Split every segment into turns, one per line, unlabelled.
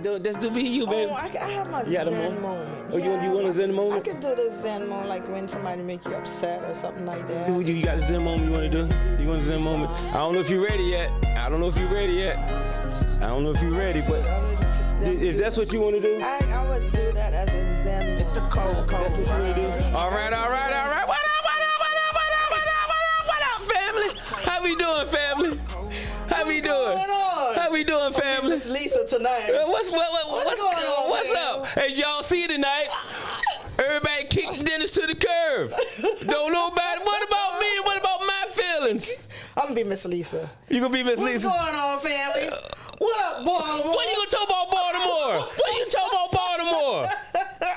Just do be you, baby.
Oh, I have my zen moment.
Oh, you want a zen moment?
I can do the zen moment, like when somebody make you upset or something like that.
You got a zen moment you want to do? You want a zen moment? I don't know if you're ready yet. I don't know if you're ready, but if that's what you want to do.
I would do that as a zen moment.
It's a cold.
That's what you want to do? All right. What up, family? How we doing, family? How we doing? How we doing, family?
It's Lisa tonight.
What's going on? What's up? As y'all see tonight, everybody kicked Dennis to the curb. Don't know about it. What about me? What about my feelings?
I'm gonna be Miss Lisa.
You gonna be Miss Lisa?
What's going on, family? What up, Baltimore?
What you gonna talk about Baltimore? What you talking about Baltimore?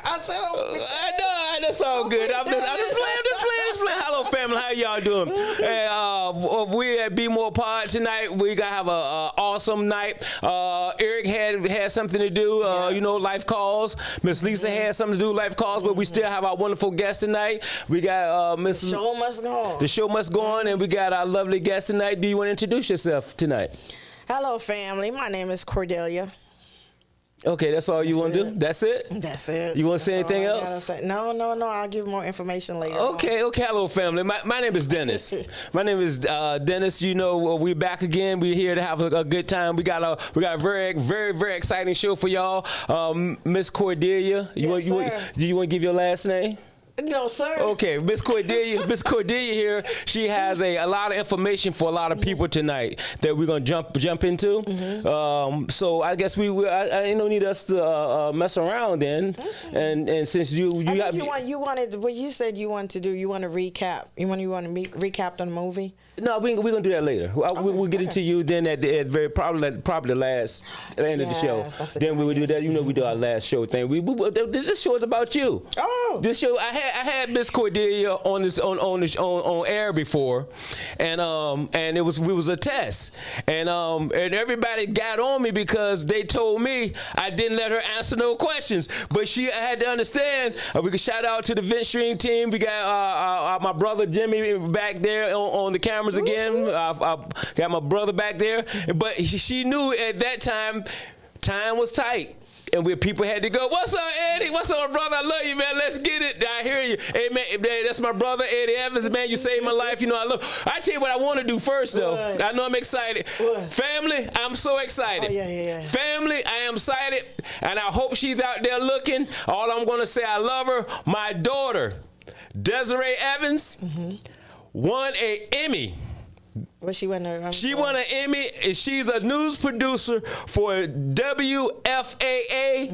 I said,
I know. That's all good. I'm just playing. Hello, family. How y'all doing? Hey, we're at Bmore Pod tonight. We gonna have a awesome night. Eric had something to do. Life calls. Miss Lisa had something to do. Life calls, but we still have our wonderful guest tonight. We got Miss.
The show must go on.
The show must go on, and we got our lovely guest tonight. Do you want to introduce yourself tonight?
Hello, family. My name is Cordelia.
Okay, that's all you want to do? That's it?
That's it.
You want to say anything else?
No. I'll give more information later.
Okay. Hello, family. My name is Dennis. Dennis. You know, we're back again. We're here to have a good time. We got a very, very, very exciting show for y'all. Miss Cordelia. Do you want to give your last name?
No, sir.
Okay, Miss Cordelia here. She has a lot of information for a lot of people tonight that we're gonna jump into. So I guess we don't need us to mess around then. And since you wanted
what you said you wanted to do. You want to recap. You want to recap on the movie.
No, we're gonna do that later. We'll get into you then at very probably the last end of the show. Then we will do that. We do our last show thing. This show is about you.
Oh,
this show I had Miss Cordelia on air before, and we was a test, and everybody got on me because they told me I didn't let her answer no questions. But I had to understand. We could shout out to the Vent Stream team. We got my brother Jimmy back there on the cameras again. I got my brother back there, but she knew at that time was tight. And people had to go, what's up, Eddie? What's up, brother? I love you, man. Let's get it. I hear you. Hey, man, that's my brother, Eddie Evans, man. You saved my life. I tell you what I want to do first, though. What? I know I'm excited. What? Family, I'm so excited.
Oh, yeah.
Family, I am excited. And I hope she's out there looking. All I'm going to say, I love her. My daughter, Desiree Evans, won an Emmy.
What she won?
She won an Emmy. She's a news producer for WFAA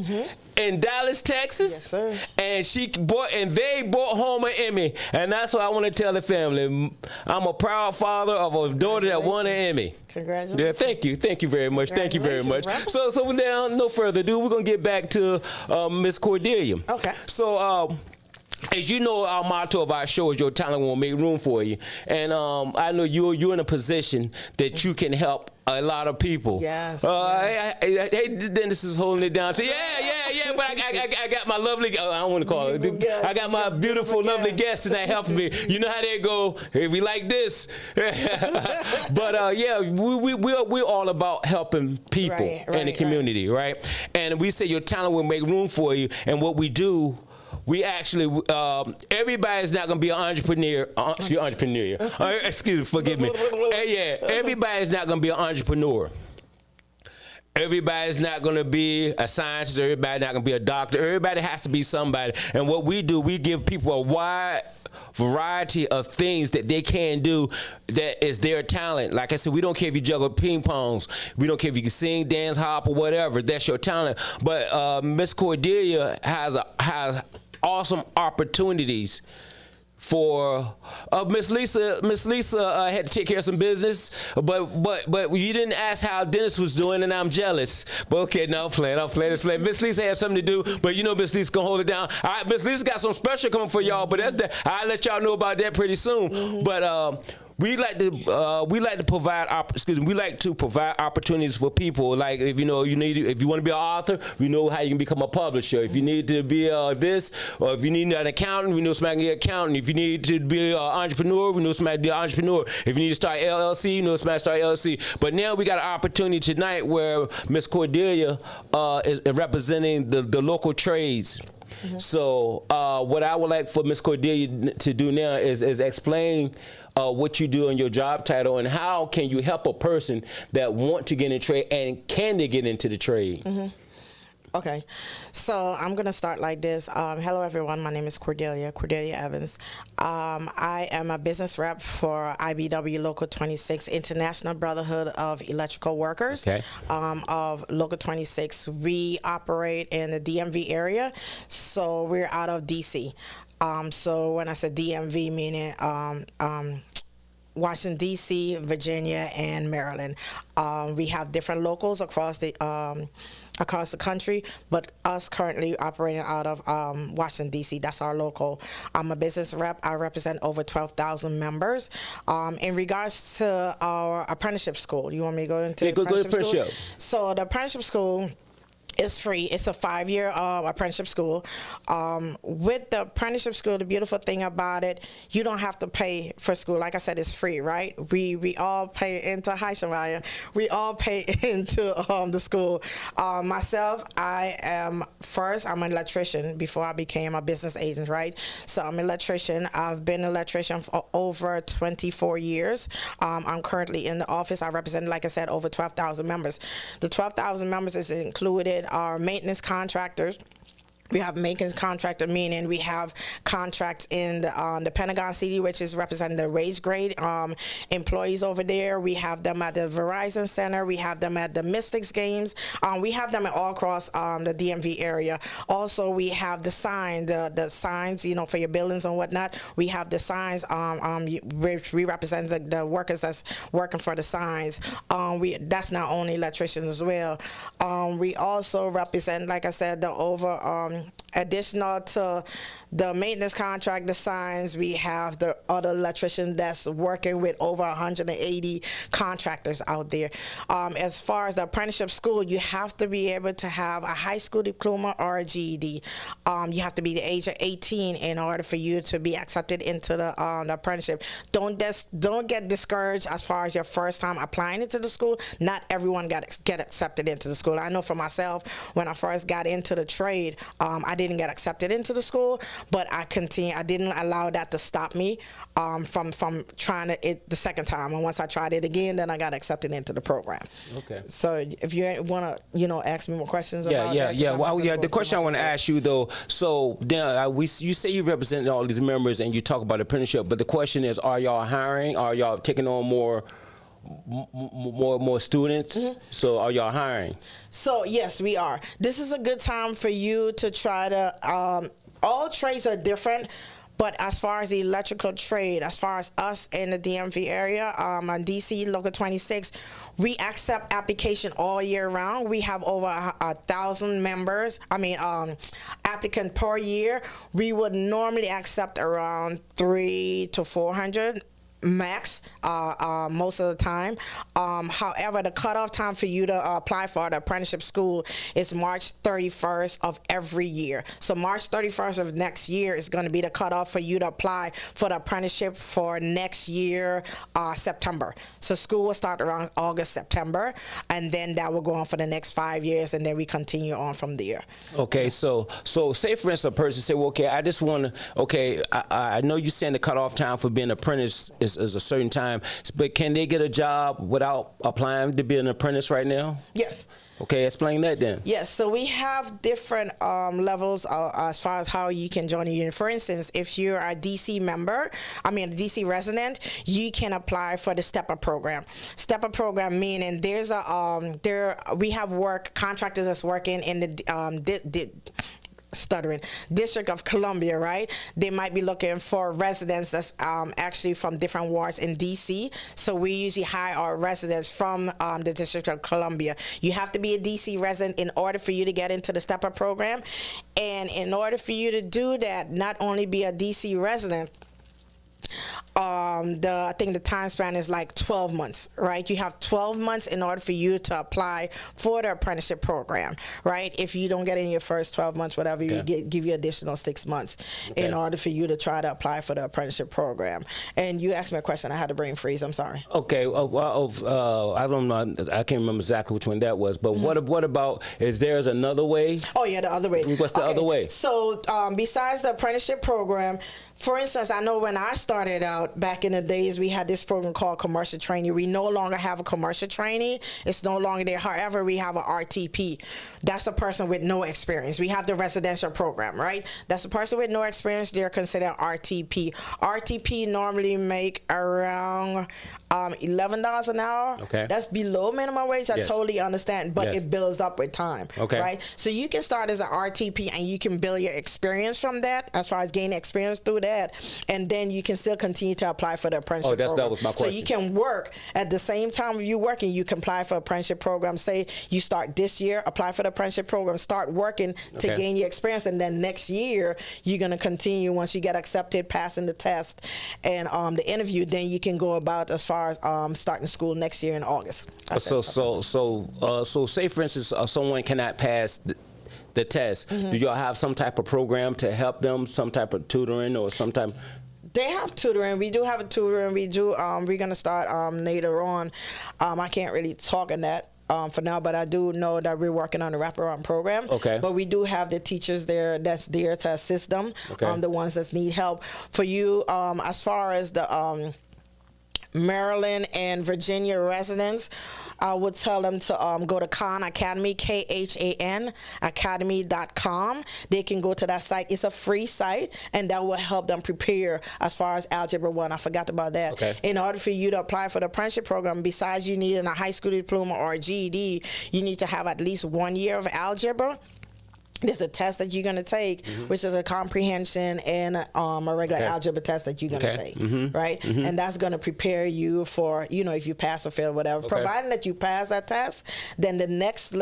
in Dallas, Texas.
Yes, sir.
And they brought home an Emmy. And that's what I want to tell the family. I'm a proud father of a daughter that won an Emmy.
Congratulations.
Yeah, thank you very much. Thank you very much. So now, no further ado, we're gonna get back to Miss Cordelia.
Okay.
So. As you know, our motto of our show is your talent won't make room for you. And I know you're in a position that you can help a lot of people.
Yes.
Hey, Dennis is holding it down. Yeah. But I got my lovely, I don't want to call it. I got my beautiful, lovely guest tonight helping me. You know how they go. Hey, we like this. But we're all about helping people in the community, right? And we say your talent will make room for you. And what we do. We actually, everybody's not going to be an entrepreneur. Excuse me, forgive me. Everybody's not going to be an entrepreneur. Everybody's not going to be a scientist. Everybody's not going to be a doctor. Everybody has to be somebody. And what we do, we give people a wide variety of things that they can do that is their talent. Like I said, we don't care if you juggle ping pongs. We don't care if you can sing, dance, hop, or whatever. That's your talent. But Miss Cordelia has awesome opportunities for Miss Lisa. Miss Lisa had to take care of some business, but you didn't ask how Dennis was doing, and I'm jealous. But okay, no, I'm playing. Miss Lisa had something to do, but Miss Lisa gonna hold it down. All right, Miss Lisa got some special coming for y'all, but I'll let y'all know about that pretty soon. But we like to provide opportunities for people. Like if you want to be an author, we know how you can become a publisher. If you need to be this, or if you need an accountant, we know somebody can get an accountant. If you need to be an entrepreneur, we know somebody can be an entrepreneur. If you need to start LLC, you know somebody start LLC. But now we got an opportunity tonight where Miss Cordelia is representing the local trades. So what I would like for Miss Cordelia to do now is explain what you do in your job title and how can you help a person that want to get in trade and can they get into the trade.
Okay, so I'm going to start like this. Hello, everyone. My name is Cordelia Evans. I am a business rep for IBEW Local 26, International Brotherhood of Electrical Workers of Local 26. We operate in the DMV area, so we're out of D.C. So when I said DMV, meaning Washington, D.C., Virginia, and Maryland. We have different locals across the country, but us currently operating out of Washington, D.C. That's our local. I'm a business rep. I represent over 12,000 members. In regards to our apprenticeship school, you want me to go into apprenticeship school? So the apprenticeship school is free. It's a 5-year apprenticeship school. With the apprenticeship school, the beautiful thing about it, you don't have to pay for school. Like I said, it's free, right? We all pay into We all pay into the school. Myself, I'm an electrician before I became a business agent, right? So I'm an electrician. I've been an electrician for over 24 years. I'm currently in the office. I represent, like I said, over 12,000 members. The 12,000 members is included our maintenance contractors. We have maintenance contractor, meaning we have contracts in the Pentagon City, which is representing the wage grade employees over there. We have them at the Verizon Center. We have them at the Mystics games. We have them all across the DMV area. Also, we have the signs, for your buildings and whatnot. We have the signs, which we represent the workers that's working for the signs. That's not only electricians as well. We also represent, like I said, the additional to the maintenance contract, the signs, we have the other electrician that's working with over 180 contractors out there. As far as the apprenticeship school, you have to be able to have a high school diploma or a GED. You have to be the age of 18 in order for you to be accepted into the apprenticeship. Don't get discouraged as far as your first time applying into the school. Not everyone get accepted into the school. I know for myself, when I first got into the trade, I didn't get accepted into the school, but I didn't allow that to stop me from trying it the second time. And once I tried it again, then I got accepted into the program. Okay. So if you want to, ask me more questions about that.
Well, the question I want to ask you though. So then you say you represent all these members and you talk about apprenticeship, but the question is, are y'all hiring? Are y'all taking on more students? So are y'all hiring?
So yes, we are. This is a good time for you to try to all trades are different, but as far as the electrical trade, as far as us in the DMV area, on DC Local 26, we accept application all year round. We have over 1,000 members. Applicant per year. We would normally accept around 300 to 400. Max most of the time. However, the cutoff time for you to apply for the apprenticeship school is March 31st of every year. So March 31st of next year is going to be the cutoff for you to apply for the apprenticeship for next year, September. So school will start around August, September, and then that will go on for the next 5 years, and then we continue on from there.
Okay, so say for instance a person say, well, okay, I just want to, I know you're saying the cutoff time for being an apprentice is a certain time, but can they get a job without applying to be an apprentice right now?
Yes.
Okay, explain that then.
Yes, so we have different levels as far as how you can join a union. For instance, if you're a DC member, a DC resident, you can apply for the STEPA program. STEPA program meaning there's we have contractors that's working in the District of Columbia, right? They might be looking for residents that's actually from different wards in DC. So we usually hire our residents from the District of Columbia. You have to be a DC resident in order for you to get into the STEPA program. And in order for you to do that, not only be a DC resident, I think the time span is like 12 months, right? You have 12 months in order for you to apply for the apprenticeship program, right? If you don't get in your first 12 months, whatever, you give you additional 6 months in order for you to try to apply for the apprenticeship program. And you asked me a question, I had a brain freeze, I'm sorry.
Okay, I don't know, I can't remember exactly which one that was, but what about, is there's another way?
Oh yeah, the other way.
What's the other way?
So besides the apprenticeship program, for instance, I know when I started out back in the days, we had this program called commercial training. We no longer have a commercial trainee. It's no longer there. However, we have a RTP. That's a person with no experience. We have the residential program, right? That's a person with no experience. They're considered RTP. RTP normally make around $11 an hour.
Okay.
That's below minimum wage. I totally understand, but it builds up with time.
Okay.
Right? So you can start as an RTP and you can build your experience from that, as far as gaining experience through that, and then you can still continue to apply for the apprenticeship program.
That was my question.
So you can work at the same time you working, you can apply for apprenticeship program. Say you start this year, apply for the apprenticeship program, start working to gain your experience, and then next year you're gonna continue once you get accepted, passing the test and the interview, then you can go about as far as starting school next year in August.
So say for instance someone cannot pass the test. Do y'all have some type of program to help them, some type of tutoring or some type?
They have tutoring. We do have a tutoring. We do. We're gonna start later on. I can't really talk on that for now, but I do know that we're working on a wraparound program. Okay. But we do have the teachers there that's there to assist them. Okay. The ones that need help. For you, as far as the Maryland and Virginia residents, I would tell them to go to Khan Academy, KHAN Academy.com. They can go to that site. It's a free site, and that will help them prepare as far as Algebra 1. I forgot about that. Okay. In order for you to apply for the apprenticeship program, besides you needing a high school diploma or a GED, you need to have at least 1 year of algebra. There's a test that you're going to take, which is a comprehension and a regular algebra test that you're going to take, right? And that's going to prepare you for, if you pass or fail, whatever. Providing that you pass that test, then the next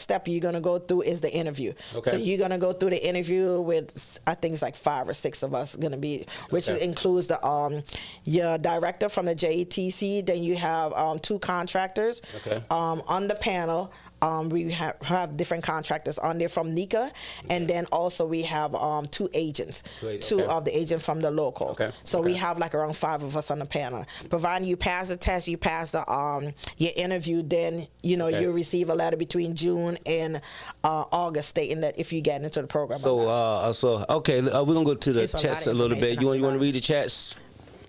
step you're going to go through is the interview. So you're going to go through the interview with, I think it's like 5 or 6 of us going to be, which includes the your director from the JETC. Then you have 2 contractors on the panel. We have different contractors on there from NECA, and then also we have 2 agents, two of the agents from the local. So we have like around 5 of us on the panel. Providing you pass the test, you pass the your interview, then you'll receive a letter between June and August stating that if you get into the program.
So we're gonna go to the chats a little bit. You want to read the chats?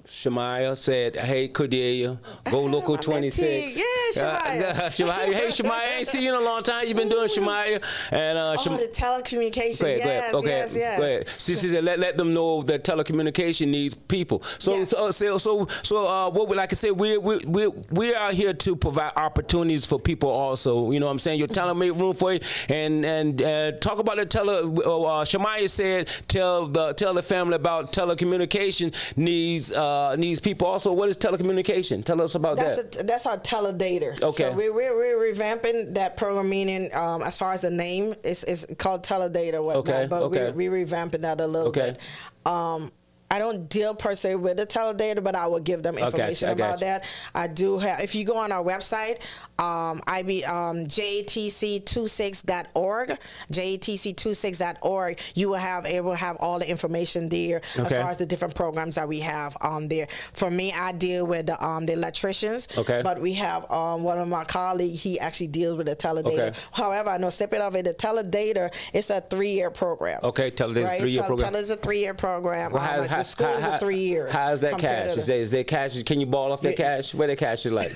Shemaya said, "Hey Cordelia, go local 26."
Yeah, Shemaya.
Shemaya. Hey Shemaya, I ain't seen you in a long time. You've been doing Shemaya and
the telecommunication. Yes.
Go ahead. She said, let them know that telecommunication needs people. So what we like I said, we are here to provide opportunities for people also. You know what I'm saying? Your talent make room for you, and talk about the Shemaya said, tell the family about telecommunication needs people also. What is telecommunication? Tell us about that.
That's our teledater. Okay. So we're revamping that program, meaning as far as the name, it's called teledater. But we're revamping that a little bit. I don't deal per se with the teledater, but I will give them information about that. I do have, if you go on our website, JATC26.org, JATC26.org, you will have all the information there as far as the different programs that we have on there. For me, I deal with the electricians, but we have one of my colleagues, he actually deals with the teledater. However, I know, stepping off it, the teledater, it's a 3-year program.
Teledater is a 3-year program.
Teledater's a 3-year program. The schools are 3 years.
How's that cash? Is there cash? Can you ball off that cash? Where the cash is like?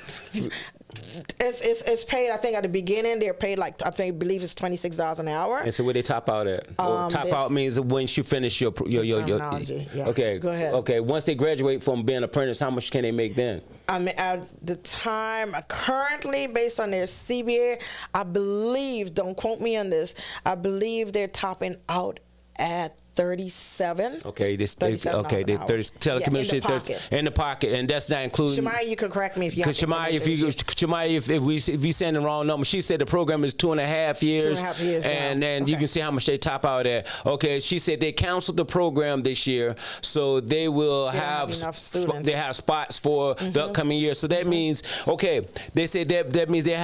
It's paid. I think at the beginning they're paid like I believe it's $26 an hour.
And so where they top out at? Top out means once you finish your
terminology.
Okay.
Go ahead.
Okay. Once they graduate from being an apprentice, how much can they make then?
I mean, at the time, currently, based on their CBA, I believe, don't quote me on this, I believe they're topping out at 37.
Okay, this
$37
okay,
an
the
hour.
30 telecommunications in the pocket, and that's not including.
Shamaya, you can correct me if you have
Shemaya, if we saying the wrong number, she said the program is 2.5 years.
2.5 years,
and
okay.
you can see how much they top out at. Okay, she said they canceled the program this year, so they will have
enough students.
they have spots for the upcoming year. So that means, okay, they said that means they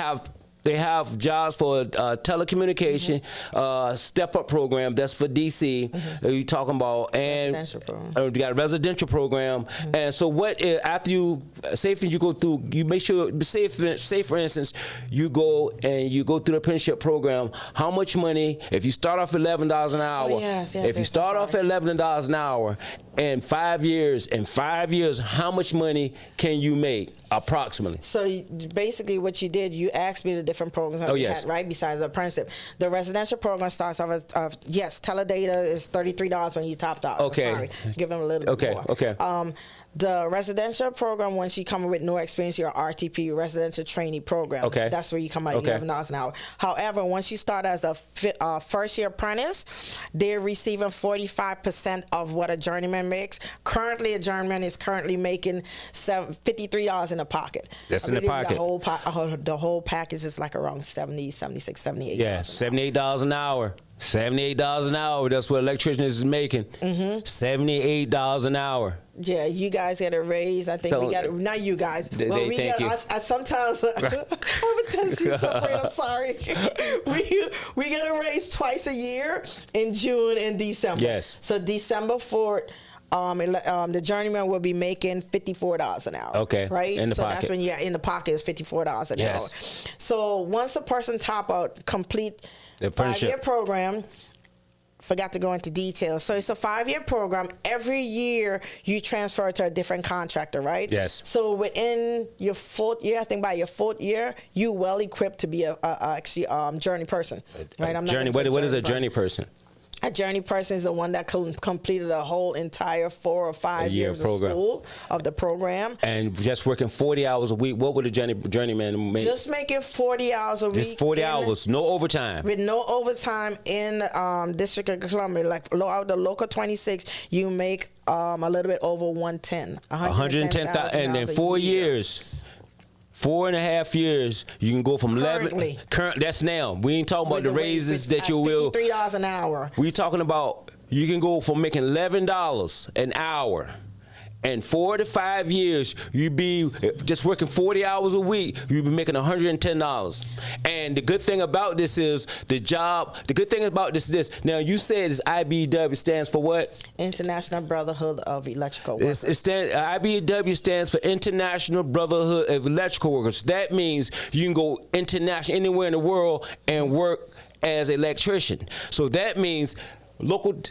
have jobs for telecommunication, step up program. That's for DC. You talking about and
residential program.
You got a residential program. And so what after you say for you go through, you make sure say for instance you go through the apprenticeship program. How much money if you start off at $11 an hour? If you start off at $11 an hour, in 5 years, how much money can you make approximately?
So basically, what you did, you asked me the different programs that we had, right? Besides the apprenticeship, the residential program starts off at yes, teledata is $33 when you topped out.
Okay,
sorry, give them a little bit more.
Okay.
The residential program, once you come with no experience, your RTP, residential trainee program.
Okay.
That's where you come at $11 an hour. However, once you start as a first year apprentice, they're receiving 45% of what a journeyman makes. Currently, a journeyman is currently making $53 in the pocket.
That's in the pocket.
The whole package is like around $70, $76, $78.
Yeah, $78 an hour. $78 an hour. That's what electrician is making. $78 an hour.
Yeah, you guys get a raise. I think we got not you guys. Well, we got us. Sometimes I'm sorry. We get a raise twice a year in June and December.
Yes.
So December 4th. The journeyman will be making $54 an hour.
Okay.
Right?
In the pocket.
That's when you're in the pocket is $54 an hour. So once a person complete the 5-year program, forgot to go into details. So it's a 5-year program. Every year you transfer to a different contractor, right?
Yes.
So within your 4th year, I think by your 4th year, you well equipped to be a journey person, right?
What is a journey person?
A journey person is the one that completed a whole entire 4 or 5 years of school of the program.
And just working 40 hours a week, what would a journeyman make?
Just making 40 hours a week.
Just 40 hours, no overtime.
With no overtime in District of Columbia, like out the local 26, you make a little bit over 110,000.
And in 4 years. 4.5 years, you can go from 11. That's now. We ain't talking about the raises that you will.
$53 an hour.
We talking about you can go from making $11 an hour. And 4 to 5 years, you be just working 40 hours a week, you'll be making $110. And the good thing about this is the good thing about this is this. Now, you said this IBEW stands for what?
International Brotherhood of Electrical Workers.
IBEW stands for International Brotherhood of Electrical Workers. That means you can go international anywhere in the world and work as an electrician. So that means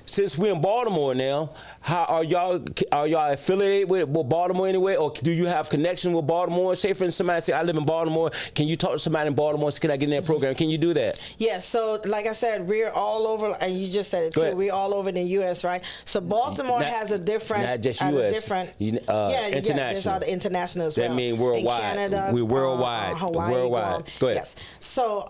since we're in Baltimore now, how are y'all affiliated with Baltimore anyway, or do you have connection with Baltimore? Say for instance, somebody say I live in Baltimore. Can you talk to somebody in Baltimore? Can I get in that program? Can you do that?
Yes. So like I said, we're all over, and you just said it too. We're all over the U.S. Right? So Baltimore has a different,
not just U.S. International.
There's all the international as well.
That means worldwide.
In Canada,
we're worldwide.
Hawaii,
worldwide. Go ahead.
Yes. So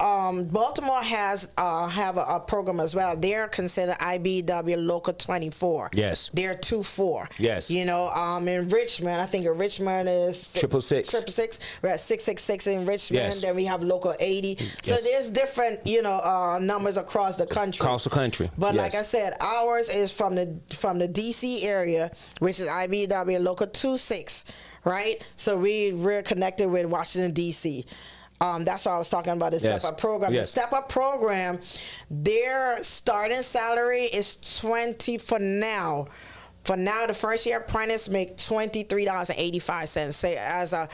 Baltimore have a program as well. They're considered IBEW Local 24.
Yes.
They're 2-4.
Yes.
You know, in Richmond, I think in Richmond is
666.
We're at 666 in Richmond.
Yes. Then
we have Local 80. So there's different, numbers across the country. But like I said, ours is from the DC area, which is IBEW Local 26, right? So we're connected with Washington DC. That's why I was talking about the Step Up program. The Step Up program, their starting salary is $20 for now. For now, the first year apprentice make $23.85. Say as a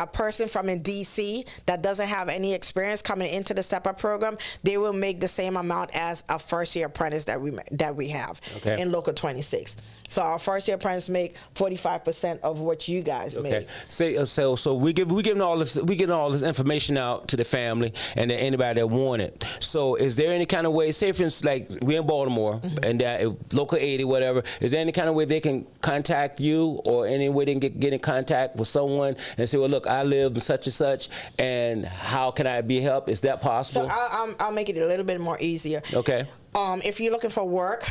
person from in DC that doesn't have any experience coming into the Step Up program, they will make the same amount as a first year apprentice that we have in Local 26. So our first year apprentice make 45% of what you guys make.
So we getting all this information out to the family and to anybody that want it. So is there any kind of way, say for instance, like we're in Baltimore and that Local 80, whatever, is there any kind of way they can contact you or any way they can get in contact with someone and say, well, look, I live in such and such, and how can I be helped? Is that possible?
So I'll make it a little bit more easier.
Okay.
If you're looking for work,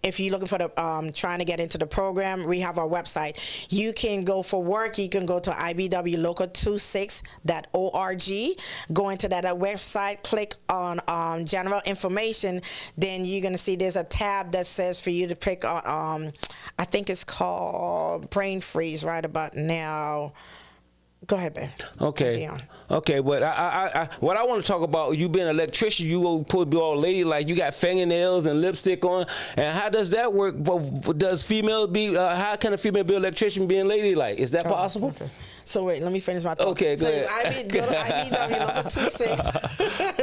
if you're looking for the trying to get into the program, we have our website. You can go for work. You can go to IBEW Local 26.org. Go into that website, click on general information. Then you're gonna see there's a tab that says for you to pick on. I think it's called Brain Freeze right about now. Go ahead, babe.
Okay. Okay, but what I want to talk about, you being an electrician, you will put be all lady like you got fingernails and lipstick on, and how does that work? Does female be? How can a female be an electrician being ladylike? Is that possible?
Okay. So wait, let me finish my thought.
Okay, go ahead.
Go to IBEW Local 26.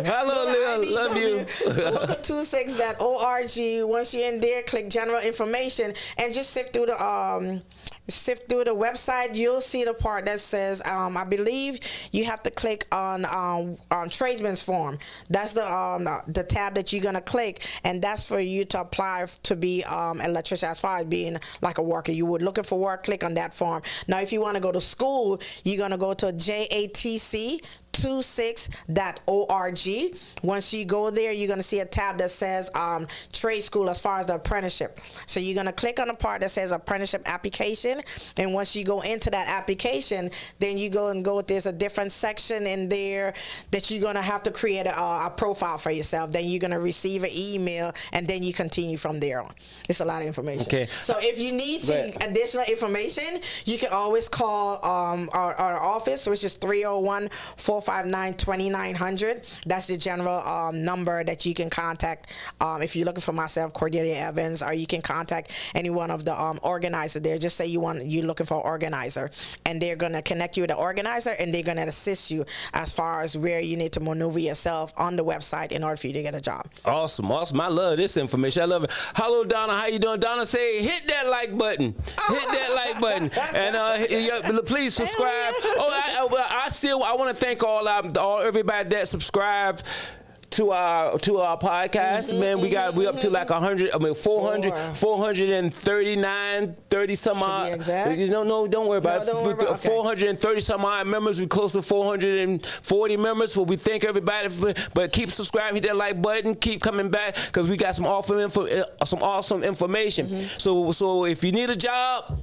Hello, love you.
Local 26.org. Once you're in there, click general information and just sift through the website. You'll see the part that says, I believe you have to click on tradesman's form. That's the tab that you're gonna click, and that's for you to apply to be an electrician. As far as being like a worker, you would looking for work, click on that form. Now, if you want to go to school, you're gonna go to JATC26.org. Once you go there, you're going to see a tab that says trade school as far as the apprenticeship. So you're going to click on the part that says apprenticeship application. And once you go into that application, then you go, there's a different section in there that you're going to have to create a profile for yourself. Then you're going to receive an email, and then you continue from there on. It's a lot of information. Okay. So if you need additional information, you can always call our office, which is 301-459-2900. That's the general number that you can contact if you're looking for myself, Cordelia Evans, or you can contact any one of the organizers there. Just say you're looking for an organizer, and they're going to connect you with the organizer, and they're going to assist you as far as where you need to maneuver yourself on the website in order for you to get a job. Awesome.
I love this information. I love it. Hello, Donna. How you doing? Donna, say hit that like button. Hit that like button, and please subscribe. I want to thank all everybody that subscribed to our podcast. Man, we up to like 439, 30 some odd. Don't worry about it. 430 some odd members. We're close to 440 members. Well, we thank everybody but keep subscribing, hit that like button, keep coming back, because we got some awesome information. So if you need a job,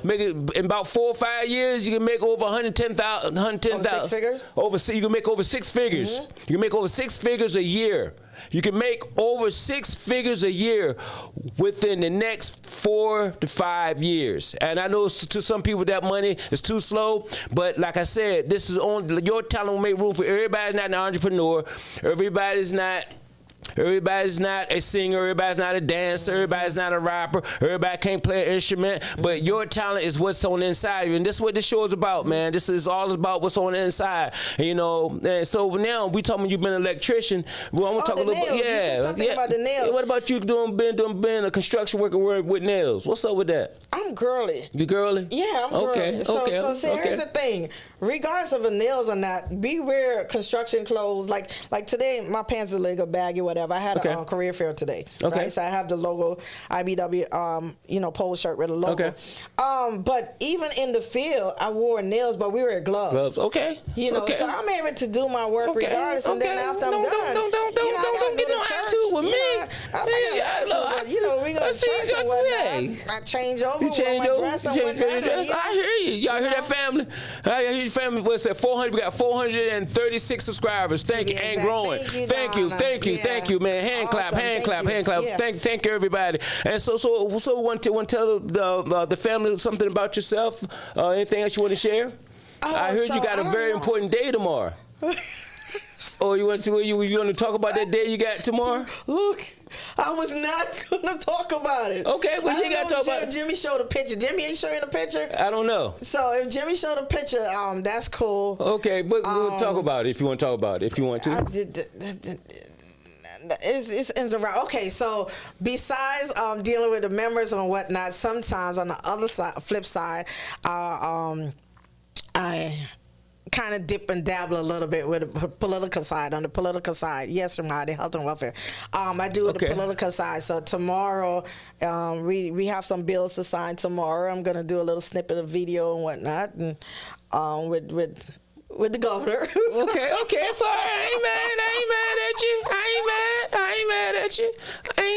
make it in about 4 or 5 years. You can make over 110,000. Over 6 figures. You can make over 6 figures. You can make over 6 figures a year. You can make over 6 figures a year within the next 4 to 5 years. And I know to some people that money is too slow, but like I said, this is only your talent will make room for everybody's not an entrepreneur. Everybody's not a singer, everybody's not a dancer, everybody's not a rapper, everybody can't play an instrument, but your talent is what's on the inside of you. And this is what this show is about, man. This is all about what's on the inside. And so now we talking you've been an electrician. Well, I'm gonna talk a little bit. Yeah. Something about the nails. What about you being a construction worker with nails? What's up with that?
I'm girly.
You girly?
Yeah, I'm girly. So here's the thing. Regardless of the nails or not, we wear construction clothes. Like today, my pants are a little baggy, whatever. I had a career fair today. Okay. Right? So I have the logo, IBW, polo shirt with a logo. Okay. But even in the field, I wore nails, but we wear gloves.
Okay.
So I'm able to do my work regardless. And then after I'm done,
don't get no attitude with me.
We gonna church and whatnot. I change over. You change over. I
hear you. Y'all hear that, family? I hear your family. What's that? 400. We got 436 subscribers. Thank you, and growing. Thank you, man. Hand clap. Yeah. Thank you, everybody. And so want to tell the family something about yourself? Anything else you want to share? I heard you got a very important day tomorrow. You want to talk about that day you got tomorrow?
Look, I was not going to talk about it.
Okay, well, you got to talk about it.
Jimmy showed a picture. Jimmy ain't showing a picture?
I don't know.
So if Jimmy showed a picture, that's cool.
Okay, but we'll talk about it if you want to talk about it, if you want to.
It's around. Okay, so besides dealing with the members and whatnot, sometimes on the other side, flip side, I kind of dip and dabble a little bit with the political side. On the political side, yes, from the health and welfare, I do with the political side. So tomorrow, we have some bills to sign tomorrow. I'm gonna do a little snippet of video and whatnot, and with the governor.
Okay, it's all right. I ain't mad at you. I ain't mad at you.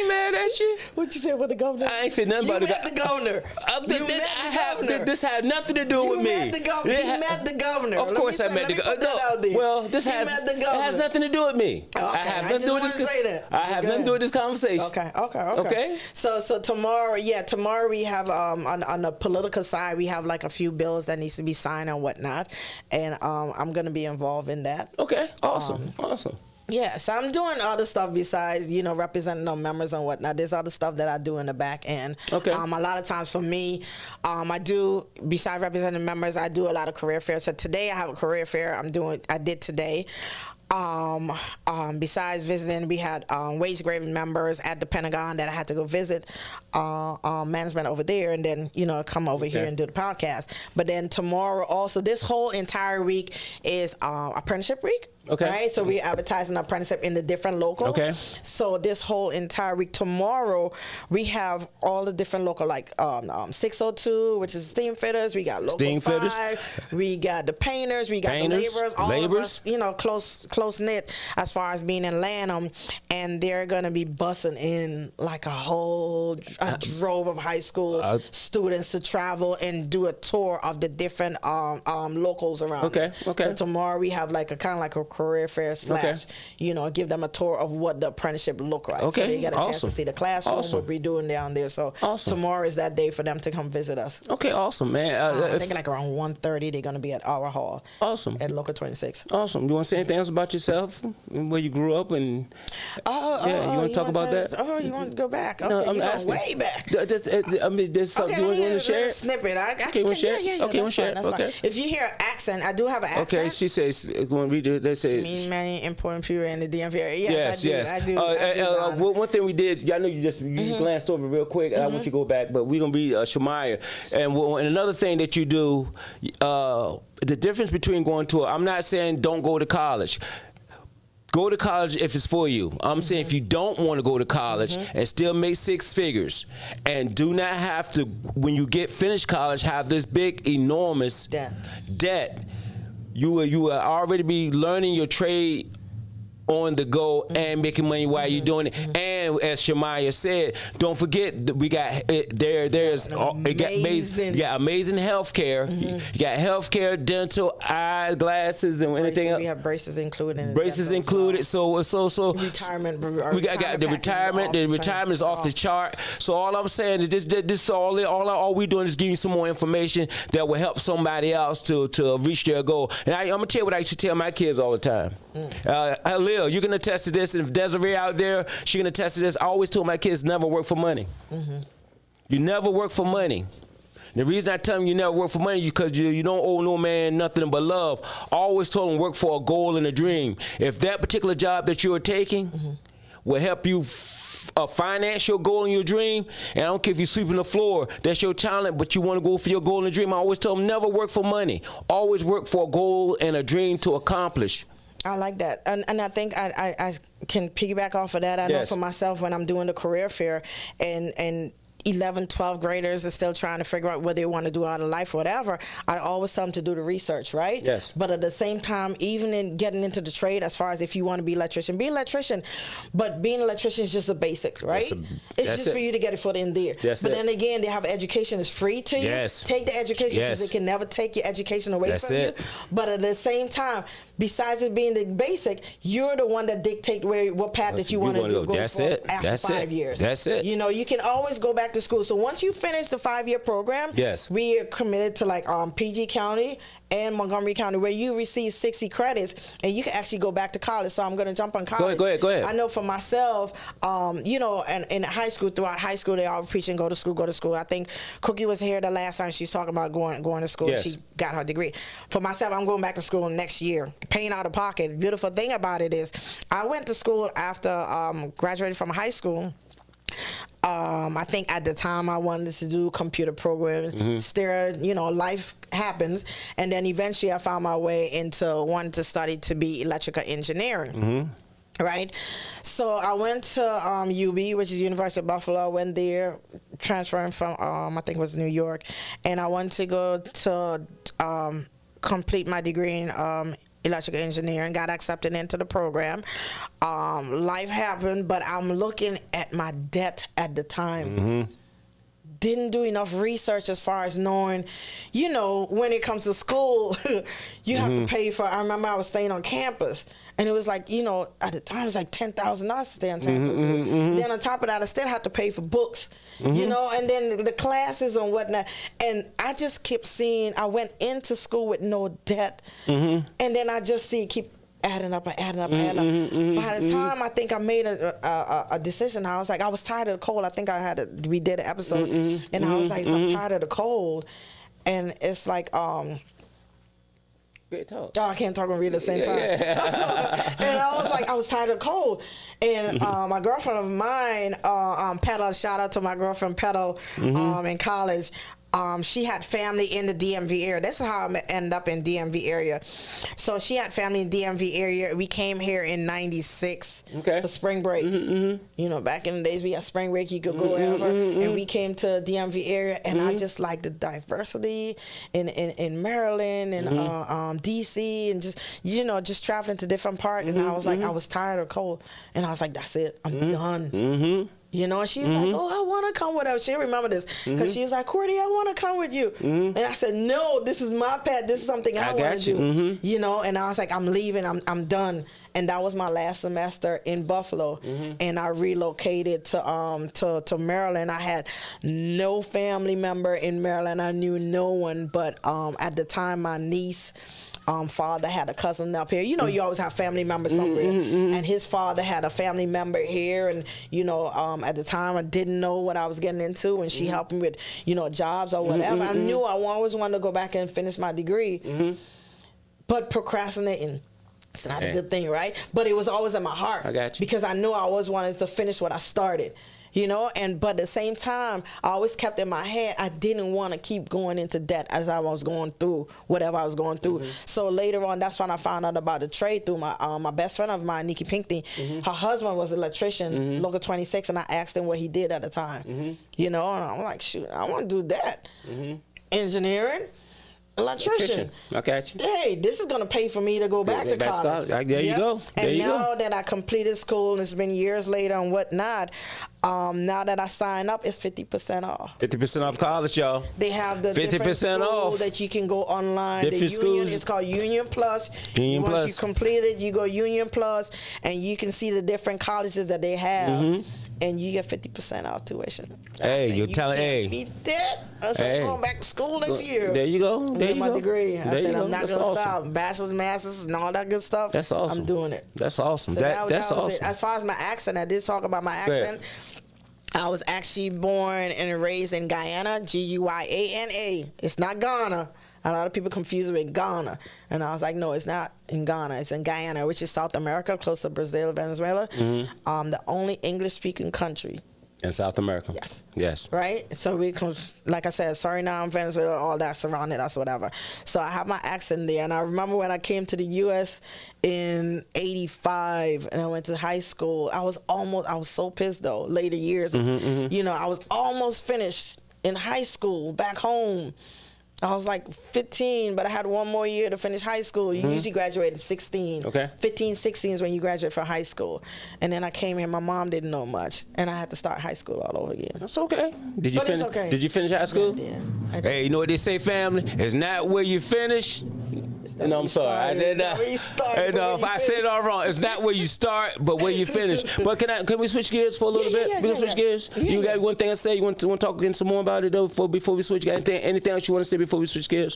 mad at you.
What you say about the governor?
I ain't said nothing about
the governor. You met the governor.
This had nothing to do with me.
You met the governor. He met the governor.
Of course I met the governor. Well, this has nothing to do with me.
Okay,
I have nothing to do with this. I have nothing to do with this conversation.
Okay. So tomorrow, we have on the political side, we have like a few bills that needs to be signed and whatnot, and I'm gonna be involved in that.
Okay. Awesome.
Yeah, so I'm doing other stuff besides, representing our members and whatnot. There's other stuff that I do in the back end.
Okay.
A lot of times for me, I do, besides representing members, I do a lot of career fairs. So today I have a career fair I did today. Besides visiting, we had wage grading members at the Pentagon that I had to go visit management over there, and then come over here and do the podcast. But then tomorrow also, this whole entire week is apprenticeship week.
Okay.
Right. So we advertising apprenticeship in the different local.
Okay.
So this whole entire week, tomorrow we have all the different local, like 602, which is steam fitters. We got local
steam
5.
Fitters.
We got the painters. We got the laborers. All of us, close knit as far as being in Lanham, and they're gonna be bussing in like a drove of high school students to travel and do a tour of the different locals around.
Okay.
So tomorrow we have like a kind of like a career fair / give them a tour of what the apprenticeship look like.
Okay.
So they get a chance to see the classroom, what we're doing down there. So tomorrow is that day for them to come visit us.
Okay, awesome, man.
I think like around 1:30 they're going to be at our hall.
Awesome.
At Local 26.
Awesome. You want to say anything else about yourself and where you grew up and? You want to talk about that?
You want to go back? Okay,
No, I'm asking.
Way back.
There's something you want to share.
A snippet.
Okay, you want to share?
Yeah.
Okay, you want to share? Okay.
If you hear an accent, I do have an accent.
Okay, she says when we do, they say.
Many important people in the DMV area.
Yes,
I do.
One thing we did, I know you glanced over real quick, and I want you to go back, but we're going to be Shemaya. And another thing that you do, the difference between going to I'm not saying don't go to college. Go to college if it's for you. I'm saying if you don't want to go to college and still make 6 figures and do not have to, when you get finished college, have this big, enormous debt. You will already be learning your trade on the go and making money while you're doing it. And as Shemaya said, don't forget that we got amazing health care. You got health care, dental, eyes, glasses, and anything else.
We have braces included.
Braces included. So
retirement.
We got the retirement. The retirement is off the chart. So all I'm saying is this all we doing is giving you some more information that will help somebody else to reach their goal. And I'm gonna tell you what I used to tell my kids all the time. Lil, you can attest to this, and if Desiree out there, she can attest to this. I always told my kids never work for money. You never work for money. The reason I tell them you never work for money is because you don't owe no man nothing but love. I always told them work for a goal and a dream. If that particular job that you're taking will help you finance your goal and your dream, and I don't care if you're sweeping the floor, that's your talent, but you want to go for your goal and dream, I always tell them never work for money. Always work for a goal and a dream to accomplish.
I like that, and I think I can piggyback off of that. I know for myself when I'm doing the career fair and 11, 12 graders are still trying to figure out what they want to do out of life or whatever, I always tell them to do the research, right?
Yes.
But at the same time, even in getting into the trade, as far as if you want to be an electrician, be an electrician. But being an electrician is just a basic, right? It's just for you to get a foot in there. Then again, they have education is free to you.
Yes.
Take the education because they can never take your education away from you. But at the same time, besides it being the basic, you're the one that dictate what path that you want to go for after 5 years.
That's it.
You can always go back to school. So once you finish the 5-year program, we are committed to like PG County and Montgomery County, where you receive 60 credits and you can actually go back to college. So I'm going to jump on college.
Go ahead.
I know for myself, and in high school, throughout high school, they all preaching go to school. I think Cookie was here the last time she's talking about going to school.
Yes.
She got her degree. For myself, I'm going back to school next year, paying out of pocket. Beautiful thing about it is I went to school after graduating from high school. I think at the time I wanted to do computer programming. Life happens, and then eventually I found my way into wanting to study to be electrical engineering. Right, so I went to UB, which is University of Buffalo. I went there, transferring from I think it was New York, and I wanted to go to complete my degree in electrical engineering, got accepted into the program. Life happened, but I'm looking at my debt at the time. Didn't do enough research as far as knowing, when it comes to school, you have to pay for. I remember I was staying on campus, and it was like, at the time it was like $10,000 to stay on campus. Then on top of that, I still had to pay for books, and then the classes and whatnot. And I just kept seeing. I went into school with no debt, and then I just keep adding up and adding up and adding up. By the time I think I made a decision, I was like, I was tired of the cold. I think we did an episode, and I was like, I'm tired of the cold, and it's like,
Great talk.
Oh, I can't talk and read at the same time. And I was like, I was tired of the cold. And my girlfriend of mine, Petal, shout out to my girlfriend Petal, in college. She had family in the DMV area. This is how I ended up in DMV area. So she had family in DMV area. We came here in '96 for spring break. Back in the days we had spring break, you could go wherever. And we came to DMV area, and I just like the diversity in Maryland and DC, and just traveling to different parts. And I was like, I was tired of cold, and I was like, that's it, I'm done. And she was like, oh, I want to come with her. She remember this because she was like, Cordelia, I want to come with you. And I said, no, this is my path. This is something I want to do. And I was like, I'm leaving. I'm done. And that was my last semester in Buffalo. And I relocated to Maryland. I had no family member in Maryland. I knew no one. But at the time, my niece, father had a cousin up here. You always have family members somewhere. And his father had a family member here. And, at the time, I didn't know what I was getting into. And she helped me with, jobs or whatever. I knew I always wanted to go back and finish my degree. But procrastinating, it's not a good thing, right? But it was always in my heart.
I got you.
Because I knew I always wanted to finish what I started. But at the same time, I always kept in my head, I didn't want to keep going into debt as I was going through whatever I was going through. So later on, that's when I found out about the trade through my best friend of mine, Nikki Pinckney. Her husband was an electrician, Local 26, and I asked him what he did at the time. And I'm like, shoot, I want to do that. Engineering. Electrician.
I got you.
Hey, this is going to pay for me to go back to college.
There you go.
And now that I completed school, and it's been years later and whatnot, now that I sign up, it's 50% off.
50% off college, y'all.
They have the
50% off
that you can go online.
Different schools.
It's called Union Plus. Once you complete it, you go Union Plus, and you can see the different colleges that they have. And you get 50% off tuition.
Hey, you're telling,
beat that. I said, I'm going back to school this year.
There you go. There you
my
go.
degree. I said, I'm not going to
stop.
Bachelor's, master's, and all that good stuff.
That's awesome.
I'm doing it.
That's awesome.
So
That's awesome.
As far as my accent, I did talk about my accent. I was actually born and raised in Guyana, Guyana. It's not Ghana. A lot of people confuse it with Ghana. And I was like, no, it's not in Ghana. It's in Guyana, which is South America, close to Brazil, Venezuela. The only English-speaking country.
In South America. Yes.
Right? So we can, like I said, Suriname, Venezuela, all that surrounded us, whatever. So I have my accent there. And I remember when I came to the U.S. in '85 and I went to high school, I was so pissed though, later years. I was almost finished in high school back home. I was like 15, but I had one more year to finish high school. You usually graduate at 16. 15, 16 is when you graduate from high school. And then I came here. My mom didn't know much, and I had to start high school all over again.
That's okay.
It's okay.
Did you finish high school?
Yeah, I did.
Hey, you know what they say, family? It's not where you finish. I'm sorry. I did not. If I said it all wrong, it's not where you start, but where you finish. But can we switch gears for a little bit? We can switch gears. You got one thing to say? You want to talk again some more about it though before we switch? Got anything else you want to say before we switch gears?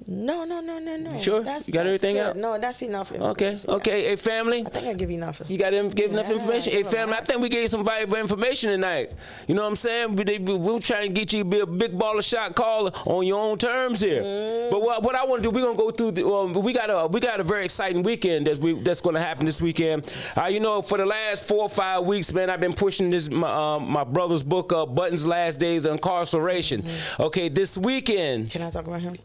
No.
You sure? You got everything out?
No, that's enough.
Okay. Hey, family.
I think I give you enough.
You got give enough information? Hey, family, I think we gave you some valuable information tonight. You know what I'm saying? We're trying to get you to be a big baller shot caller on your own terms here. But what I want to do, we're going to go through, we got a very exciting weekend that's going to happen this weekend. For the last 4 or 5 weeks, man, I've been pushing my brother's book, Button's Last Days of Incarceration. Okay, this weekend.
Can I talk about him?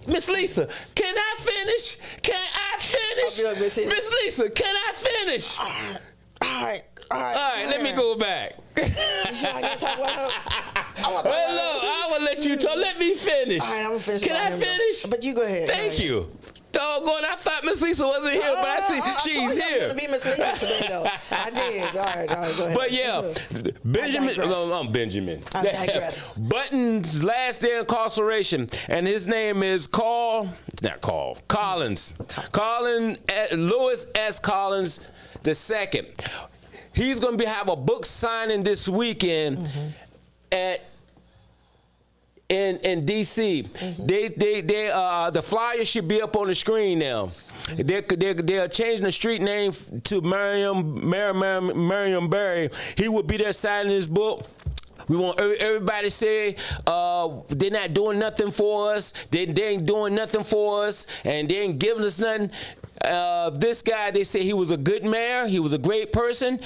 Miss Lisa, can I finish? Miss Lisa, can I finish?
All right.
Let me go back.
You sure I can't talk about him?
I gonna let you talk. Let me finish.
All right, I'm gonna finish.
Can I finish?
But you go ahead.
Thank you. Doggone, I thought Miss Lisa wasn't here, but I see she's here.
I'm gonna be Miss Lisa today, though. I did. All right, go ahead.
But yeah, Benjamin. I'm Benjamin.
I digress.
Button's last day of incarceration, and his name is Collins. Lewis S. Collins II. He's gonna have a book signing this weekend in DC. The flyer should be up on the screen now. They're changing the street name to Marion Barry. He will be there signing his book. We want everybody to say they're not doing nothing for us. They ain't doing nothing for us, and they ain't giving us nothing. This guy, they say he was a good mayor. He was a great person.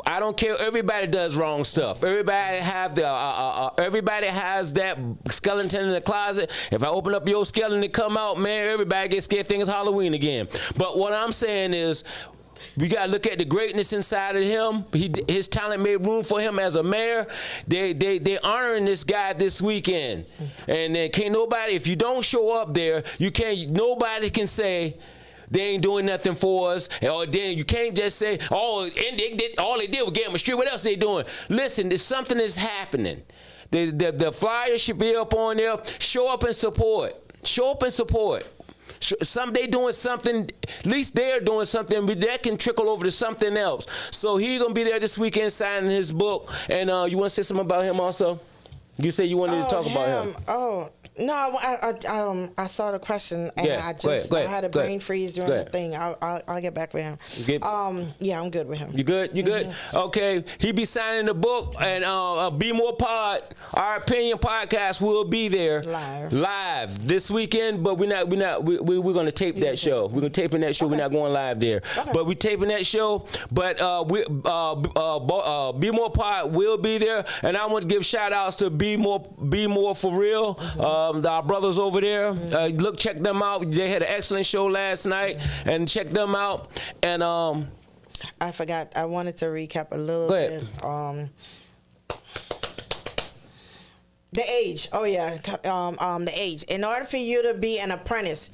I don't care. Everybody does wrong stuff. Everybody has that skeleton in the closet. If I open up your skeleton and come out, man, everybody gets scared. Think it's Halloween again. But what I'm saying is, we got to look at the greatness inside of him. His talent made room for him as a mayor. They honoring this guy this weekend, and then can't nobody. If you don't show up there, nobody can say they ain't doing nothing for us. Or then you can't just say, all they did was get him a street. What else they doing? Listen, there's something that's happening. The flyer should be up on there. Show up and support. Show up and support. They doing something, at least they're doing something, but that can trickle over to something else. So he's going to be there this weekend signing his book. And you want to say something about him also? You say you wanted to talk about him.
Oh, no, I saw the question, and
I
had a brain freeze during the thing. I'll get back with him. Yeah, I'm good with him.
You good? You good? Okay. He be signing the book, and Bmore Pod, our opinion podcast, will be there live this weekend. But we're gonna tape that show. We're gonna taping that show. Okay. We're not going live there, but we're taping that show. But Bmore Pod will be there, and I want to give shout outs to Bmore for real. Our brothers over there, check them out. They had an excellent show last night, and check them out. And
I forgot. I wanted to recap a little bit. The age. Oh yeah. The age. In order for you to be an apprentice,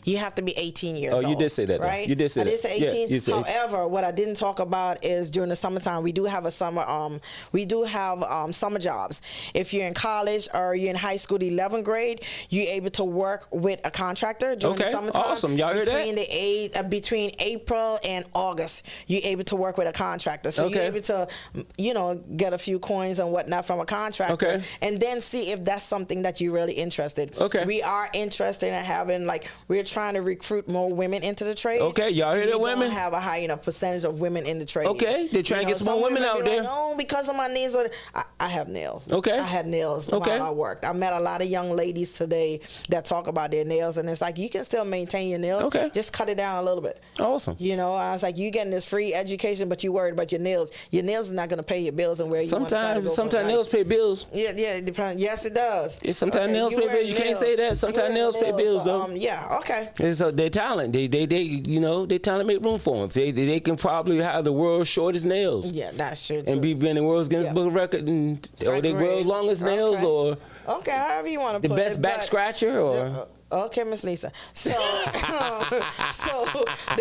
you have to be 18 years old.
Oh, you did say that,
right?
You did say that.
I did say 18.
Yeah,
However, what I didn't talk about is during the summertime, we do have summer jobs. If you're in college or you're in high school, the 11th grade, you're able to work with a contractor during the summertime.
Awesome. Y'all hear that?
Between April and August, you're able to work with a contractor. So you're able to, get a few coins and whatnot from a contractor, and then see if that's something that you're really interested. Okay. We are interested in having, we're trying to recruit more women into the trade. Okay, y'all hear that, women? We don't have a high enough percentage of women in the trade.
Okay, they're trying to get some more women out there.
Because of my nails. I have nails.
Okay.
I had nails while I worked. I met a lot of young ladies today that talk about their nails, and it's like, you can still maintain your nails. Okay. Just cut it down a little bit. Awesome. I was like, you getting this free education, but you worried about your nails. Your nails is not going to pay your bills and where you want to try to go. Sometimes nails pay bills. Yeah, it depends. Yes, it does. Sometimes nails pay bills. You can't say that. Sometimes nails pay bills, though. Okay. And so their talent, their talent make room for them. They can probably have the world's shortest nails. Yeah, that's true. And be in the world's Guinness Book of Record, or the world's longest nails, or however you want to put it. The best back scratcher, or. Okay, Miss Lisa. So, they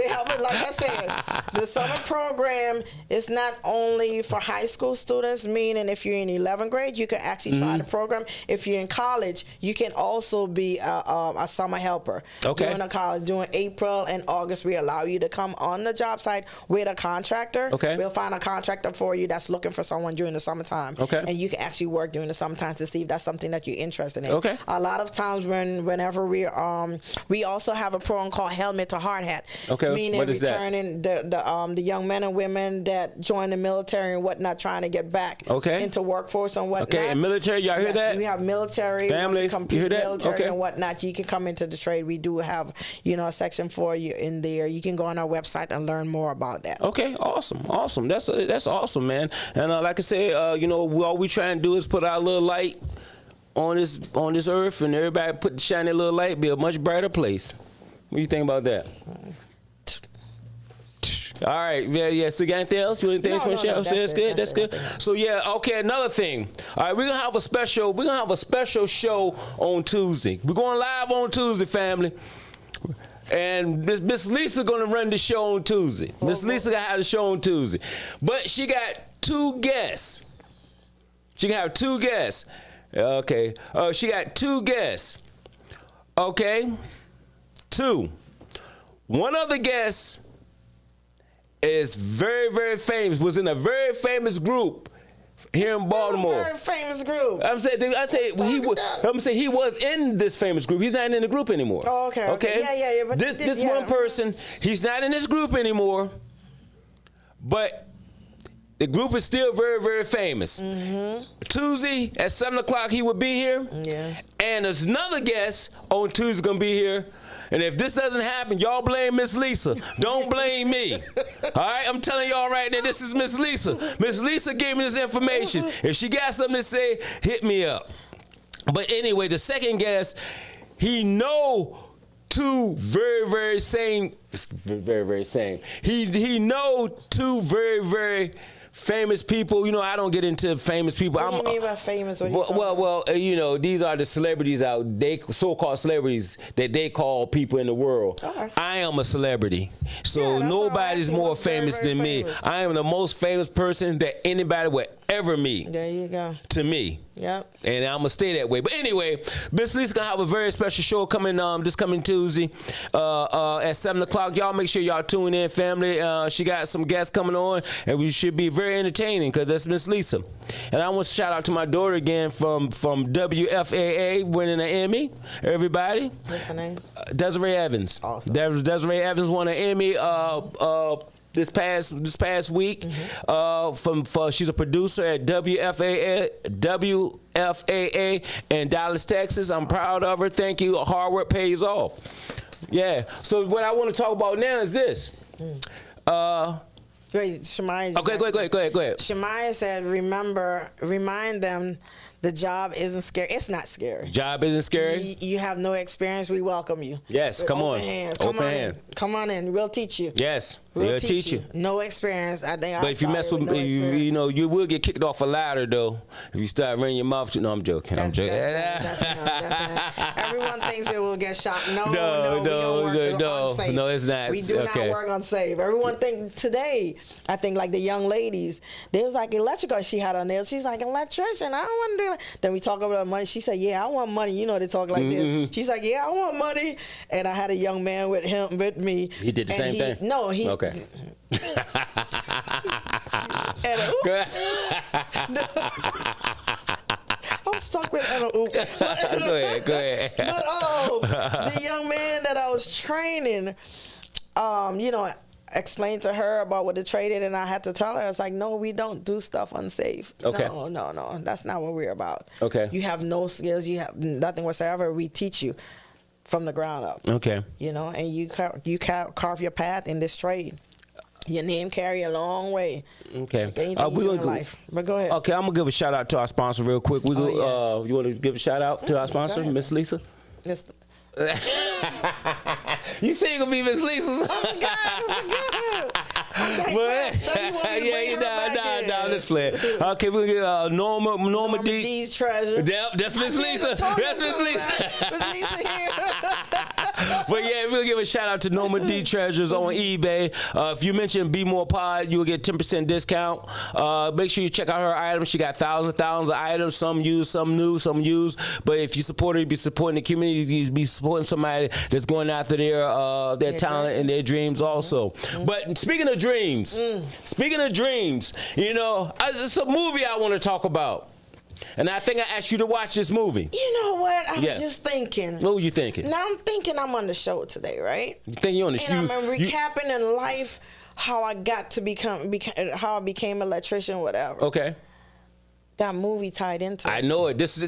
have it. Like I said, the summer program is not only for high school students. Meaning, if you're in 11th grade, you can actually try the program. If you're in college, you can also be a summer helper. Okay. During April and August, we allow you to come on the job site with a contractor. Okay. We'll find a contractor for you that's looking for someone during the summertime. Okay. And you can actually work during the summertime to see if that's something that you're interested in. Okay. A lot of times, whenever we also have a program called Helmet to Hard Hat. Okay, meaning what is returning the young men and women that join the military and whatnot, trying to get back into workforce and whatnot. Okay, and military, y'all hear that? We have military, family, you hear that? Military and whatnot. You can come into the trade. We do have a section for you in there. You can go on our website and learn more about that. Okay, awesome. That's awesome, man. And like I said, all we trying to do is put our little light on this earth, and everybody shine their little light, be a much brighter place. What do you think about that?
All right. Yeah. So, you got anything else? You want anything else?
No,
That's good. That's good. So yeah. Okay. Another thing. All right. We're gonna have a special show on Tuesday. We're going live on Tuesday, family. And Miss Lisa gonna run the show on Tuesday. Miss Lisa gonna have the show on Tuesday, but she got 2 guests. She can have 2 guests. Okay. She got 2 guests. Okay. 2. One of the guests is very, very famous. Was in a very famous group here in Baltimore.
Very famous group.
I'm saying he was in this famous group. He's not in the group anymore.
Oh, okay. Yeah. But
this one person, he's not in this group anymore, but the group is still very, very famous. Mm-hmm. Tuesday at 7 o'clock, he will be here.
Yeah.
And there's another guest on Tuesday going to be here. And if this doesn't happen, y'all blame Miss Lisa. Don't blame me. All right? I'm telling y'all right now, this is Miss Lisa. Miss Lisa gave me this information. If she got something to say, hit me up. But anyway, the second guest, he know 2 very, very same. He know 2 very, very famous people. You know, I don't get into famous people.
What do you mean by famous?
Well, you know, these are the celebrities so-called celebrities that they call people in the world. Okay. I am a celebrity, so nobody's more famous than me. I am the most famous person that anybody would ever meet.
There you go.
To me.
Yep. And
I'm gonna stay that way. But anyway, Miss Lisa's gonna have a very special show coming this coming Tuesday at 7 o'clock. Y'all make sure y'all tune in, family. She got some guests coming on, and we should be very entertaining because that's Miss Lisa. And I want to shout out to my daughter again from WFAA winning an Emmy. Everybody.
What's her name?
Desiree Evans.
Awesome.
Desiree Evans won an Emmy. This past week, she's a producer at WFAA in Dallas, Texas. I'm proud of her. Thank you. Hard work pays off. Yeah. So what I want to talk about now is this.
Wait, Shemaya.
Okay, go ahead.
Shemaya said, remind them the job isn't scary. It's not scary.
Job isn't scary?
You have no experience. We welcome you.
Yes, come on.
Open hand. Come on in. We'll teach you.
Yes, we'll teach you.
No experience. I think.
But if you mess with me, you know, you will get kicked off a ladder though. If you start running your mouth. No, I'm joking. That's
everyone thinks they will get shot. No, we don't work on safe.
No, it's not.
We do not work on safe. Everyone think today. I think like the young ladies. They was like electrical. She had her nails. She's like electrician. I don't want to do that. Then we talk about money. She said, "Yeah, I want money." You know they talk like this. She's like, "Yeah, I want money." And I had a young man with me.
He did the same thing.
No, he.
Okay.
I'm stuck with oop.
Go ahead.
But the young man that I was training, you know, explained to her about what the trade is, and I had to tell her, I was like, no, we don't do stuff unsafe.
Okay.
No, that's not what we're about.
Okay.
You have no skills, you have nothing whatsoever. We teach you from the ground up.
Okay.
You know, and you carve your path in this trade. Your name carry a long way.
Okay.
We're gonna life. But go ahead.
Okay, I'm gonna give a shout out to our sponsor real quick. You want to give a shout out to our sponsor, Miss Lisa?
Yes.
You say you're gonna be Miss Lisa?
I forgot.
Let's play it. Okay, we'll get Norma
D's treasure.
Yep, that's Miss Lisa. That's Miss Lisa.
Miss Lisa here.
But yeah, we'll give a shout out to Norma D Treasures on eBay. If you mention Bmore Pod, you'll get 10% discount. Make sure you check out her items. She got thousands of items. Some used, some new, some used. But if you support her, you be supporting the community. You be supporting somebody that's going after their talent and their dreams also. Mm-hmm. But speaking of dreams, you know, it's a movie I want to talk about. And I think I asked you to watch this movie.
You know what? I was just thinking.
What were you thinking?
Now I'm thinking I'm on the show today, right?
You think you're on the show?
And I'm recapping in life how I got to how I became an electrician, whatever.
Okay.
That movie tied into it.
I know it. This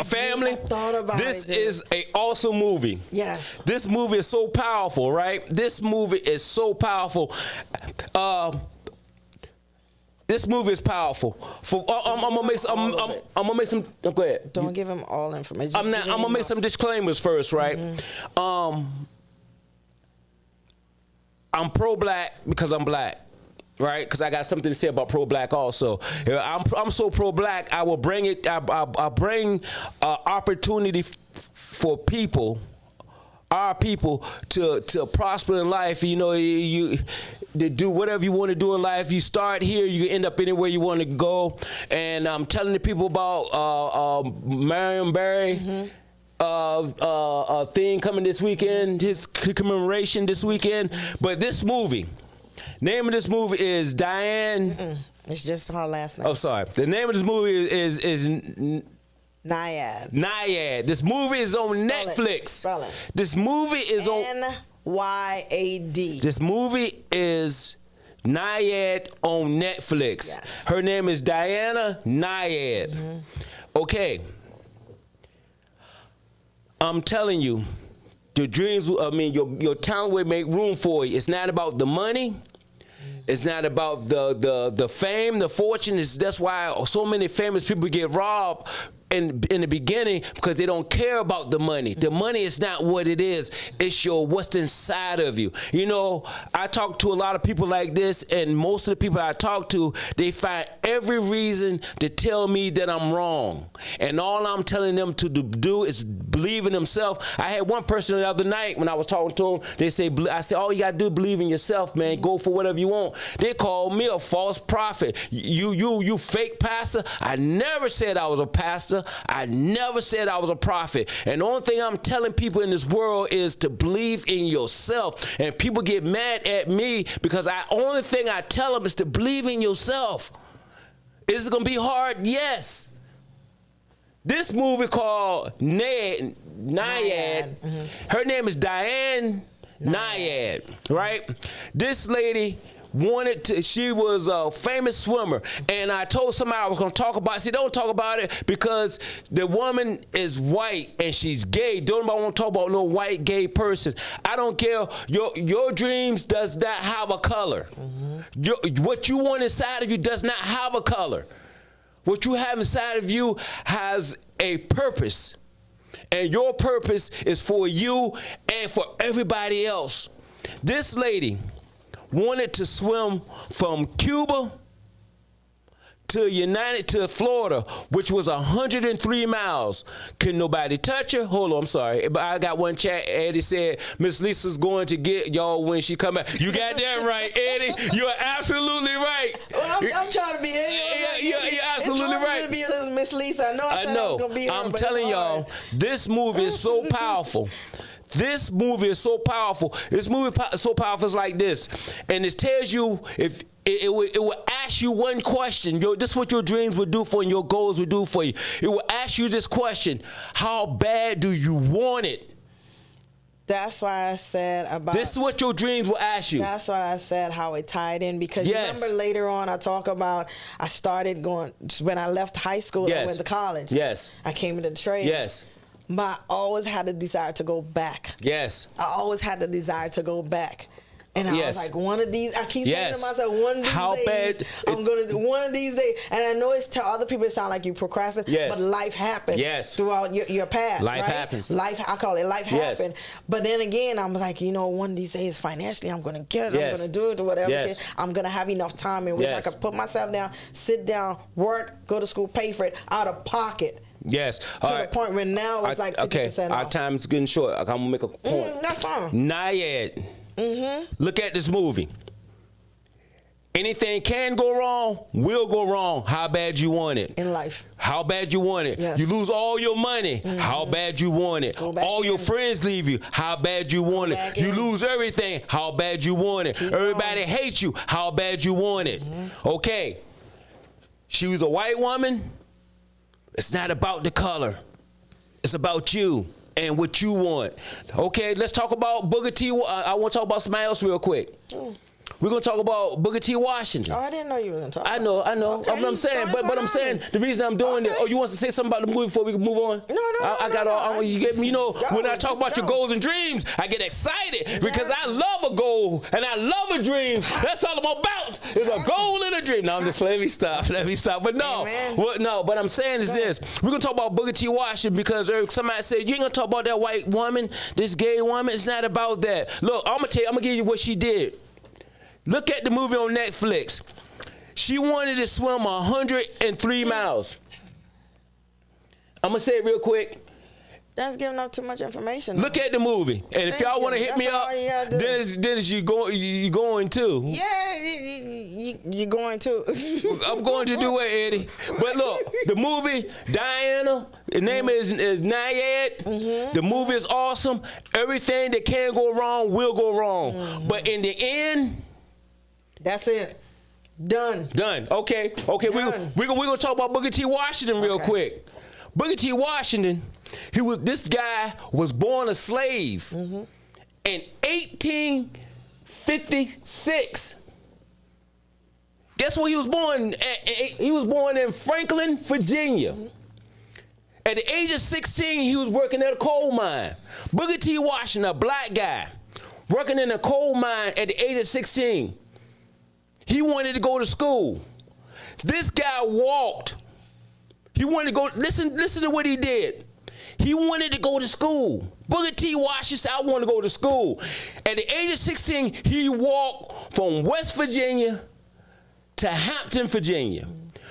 family.
I thought about
this is an awesome movie.
Yes.
This movie is so powerful, right? This movie is so powerful. This movie is powerful. I'm gonna make some. Go ahead.
Don't give him all information.
I'm gonna make some disclaimers first, right?
Mm-hmm.
I'm pro-black because I'm black. Right, because I got something to say about pro-black also. I'm so pro-black. I will bring it. I bring opportunity for people, our people, to prosper in life. You know, you to do whatever you want to do in life. You start here, you end up anywhere you want to go. And I'm telling the people about Marion Barry. A thing coming this weekend. His commemoration this weekend. But this movie. Name of this movie is Diane.
It's just her last name.
Oh, sorry. The name of this movie is
Nyad.
Nyad. This movie is on Netflix.
Spell it.
This movie is on
Nyad.
This movie is Nyad on Netflix.
Yes.
Her name is Diana Nyad. Okay. I'm telling you. Your dreams, your talent will make room for you. It's not about the money. It's not about the fame, the fortune. That's why so many famous people get robbed in the beginning, because they don't care about the money. The money is not what it is. It's what's inside of you. You know, I talk to a lot of people like this, and most of the people I talk to, they find every reason to tell me that I'm wrong. And all I'm telling them to do is believe in themselves. I had one person the other night when I was talking to them, I said, all you gotta do is believe in yourself, man. Go for whatever you want. They called me a false prophet. You fake pastor. I never said I was a pastor. I never said I was a prophet. And the only thing I'm telling people in this world is to believe in yourself. And people get mad at me because only thing I tell them is to believe in yourself. Is it gonna be hard? Yes. This movie called Nyad. Her name is Diane Nyad, right? This lady she was a famous swimmer, and I told somebody I was going to talk about it. See, don't talk about it because the woman is white and she's gay. Don't nobody want to talk about no white gay person. I don't care. Your dreams does not have a color. What you want inside of you does not have a color. What you have inside of you has a purpose, and your purpose is for you and for everybody else. This lady wanted to swim from Cuba to Florida, which was 103 miles. Couldn't nobody touch her. Hold on, I'm sorry. But I got one chat. Eddie said, Miss Lisa's going to get y'all when she come back. You got that right, Eddie. You're absolutely right.
Well, I'm trying to be
You're absolutely right.
It's hard to be Miss Lisa. I know I was going to be her,
I'm telling y'all, this movie is so powerful. This movie is so powerful. This movie is so powerful. It's like this. And it tells you, if it will ask you one question. This is what your dreams would do for you and your goals would do for you. It will ask you this question: how bad do you want it?
That's why I said about...
This is what your dreams will ask you.
That's why I said how it tied in, because you remember later on I talk about I started going, when I left high school, I went to college.
Yes.
I came into the trade.
Yes.
But I always had a desire to go back.
Yes.
I always had the desire to go back. And I was like, one of these, I keep saying to myself, one of these days, I'm going to, one of these days. And I know it's to other people, it sounds like you procrastinate, but life happens throughout your path.
Life happens.
Life, I call it life happen. But then again, I'm like, one of these days, financially, I'm going to get it. I'm going to do it or whatever. I'm going to have enough time in which I can put myself down, sit down, work, go to school, pay for it out of pocket.
Yes.
To the point where now it's like 50% off.
Our time's getting short. I'm going to make a point.
That's fine.
Nyad. Look at this movie. Anything can go wrong, will go wrong. How bad you want it.
In life.
How bad you want it.
Yes.
You lose all your money. How bad you want it. All your friends leave you. How bad you want it. You lose everything. How bad you want it. Everybody hates you. How bad you want it. Okay. She was a white woman. It's not about the color. It's about you and what you want. Okay, let's talk about Booker T. I want to talk about somebody else real quick. We're going to talk about Booker T. Washington.
Oh, I didn't know you were going to talk about
I know.
Okay,
I'm saying, but I'm saying the reason I'm doing it. Oh, you want to say something about the movie before we can move on?
No.
You get me? When I talk about your goals and dreams, I get excited because I love a goal and I love a dream. That's all I'm about. Is a goal and a dream. No, I'm just let me stop. But no, but I'm saying is this: we're gonna talk about Booker T. Washington because somebody said you ain't gonna talk about that white woman, this gay woman. It's not about that. Look, I'm gonna give you what she did. Look at the movie on Netflix. She wanted to swim 103 miles. I'm going to say it real quick.
That's giving up too much information.
Look at the movie, and if y'all want to hit me up, then you going to.
Yeah, you going to.
I'm going to do it, Eddie. But look, the movie, Diana, the name is Nayad. The movie is awesome. Everything that can go wrong will go wrong. But in the end,
that's it. Done.
Okay.
Done.
We're gonna talk about Booker T. Washington real quick. Booker T. Washington, this guy was born a slave in 1856. Guess where he was born? He was born in Franklin, Virginia. At the age of 16, he was working at a coal mine. Booker T. Washington, a black guy, working in a coal mine at the age of 16. He wanted to go to school. This guy walked. He wanted to go, listen to what he did. He wanted to go to school. Booker T. Washington said, I want to go to school. At the age of 16, he walked from West Virginia to Hampton, Virginia.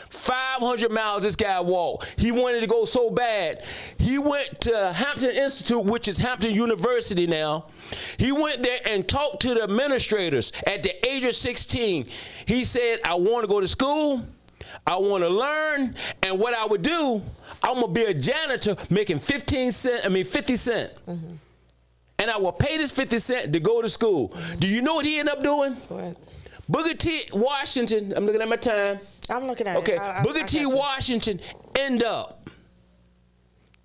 500 miles this guy walked. He wanted to go so bad. He went to Hampton Institute, which is Hampton University now. He went there and talked to the administrators at the age of 16. He said, I want to go to school. I want to learn, and what I would do, I'm gonna be a janitor making 50 cents. And I will pay this 50 cents to go to school. Do you know what he ended up doing?
Go ahead.
Booker T. Washington, I'm looking at my time.
I'm looking at it.
Okay, Booker T. Washington ended up